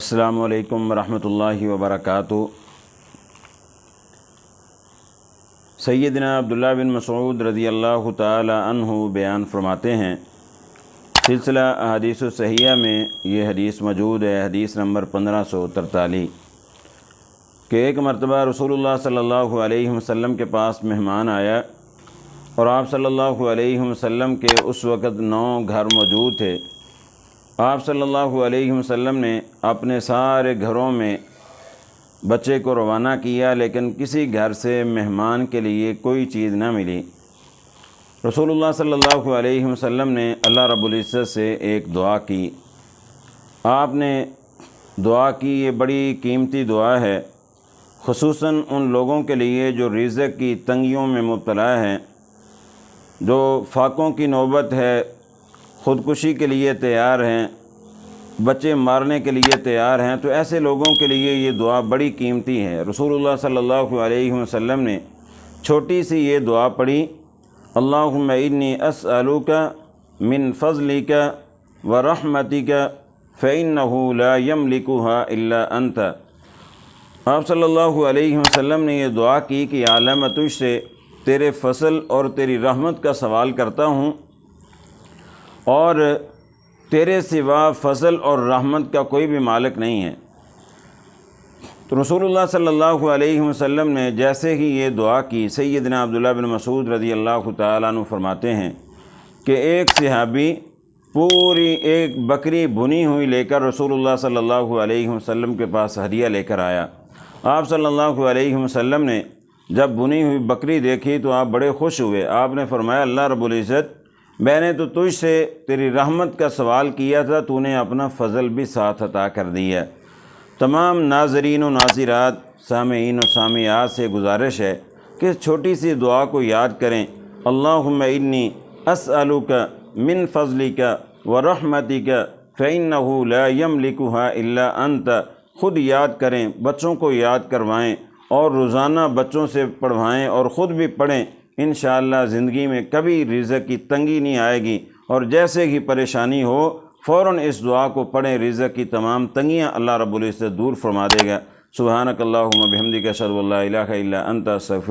السلام علیکم ورحمۃ اللہ وبرکاتہ۔ سیدنا عبداللہ بن مسعود رضی اللہ تعالی عنہ بیان فرماتے ہیں، سلسلہ احادیث الصحیحہ میں یہ حدیث موجود ہے، حدیث نمبر 1543، کہ ایک مرتبہ رسول اللہ صلی اللہ علیہ وسلم کے پاس مہمان آیا اور آپ صلی اللہ علیہ وسلم کے اس وقت 9 گھر موجود تھے۔ آپ صلی اللہ علیہ وسلم نے اپنے سارے گھروں میں بچے کو روانہ کیا، لیکن کسی گھر سے مہمان کے لیے کوئی چیز نہ ملی۔ رسول اللہ صلی اللہ علیہ وسلم نے اللہ رب العزت سے ایک دعا کی۔ آپ نے دعا کی، یہ بڑی قیمتی دعا ہے، خصوصاً ان لوگوں کے لیے جو رزق کی تنگیوں میں مبتلا ہیں، جو فاقوں کی نوبت ہے، خودکشی کے لیے تیار ہیں، بچے مارنے کے لیے تیار ہیں، تو ایسے لوگوں کے لیے یہ دعا بڑی قیمتی ہے۔ رسول اللہ صلی اللہ علیہ وسلم نے چھوٹی سی یہ دعا پڑھی، اللہم انی اسألک من فضلک ورحمتک فإنہ لا یملکھا الا انت۔ آپ صلی اللہ علیہ وسلم نے یہ دعا کی کہ یا اللہ، میں تجھ سے تیرے فضل اور تیری رحمت کا سوال کرتا ہوں، اور تیرے سوا فضل اور رحمت کا کوئی بھی مالک نہیں ہے۔ تو رسول اللہ صلی اللہ علیہ وسلم نے جیسے ہی یہ دعا کی، سیدنا عبداللہ بن مسعود رضی اللہ تعالیٰ عنہ فرماتے ہیں کہ ایک صحابی پوری ایک بکری بھنی ہوئی لے کر رسول اللہ صلی اللہ علیہ وسلم کے پاس ہدیہ لے کر آیا۔ آپ صلی اللہ علیہ وسلم نے جب بھنی ہوئی بکری دیکھی تو آپ بڑے خوش ہوئے۔ آپ نے فرمایا، اللہ رب العزت، میں نے تو تجھ سے تیری رحمت کا سوال کیا تھا، تو نے اپنا فضل بھی ساتھ عطا کر دیا۔ تمام ناظرین و ناظرات، سامعین و سامعات سے گزارش ہے کہ چھوٹی سی دعا کو یاد کریں، اللہم انی اسألک من فضلک ورحمتک فإنہ لا یملکھا الا انت۔ خود یاد کریں، بچوں کو یاد کروائیں اور روزانہ بچوں سے پڑھوائیں اور خود بھی پڑھیں۔ انشاءاللہ زندگی میں کبھی رزق کی تنگی نہیں آئے گی، اور جیسے ہی پریشانی ہو فوراً اس دعا کو پڑھیں، رزق کی تمام تنگیاں اللہ رب العزت دور فرما دے گا۔ سبحانک اللہم بحمدک اشہد ان لا الہ الا انت استغفرک۔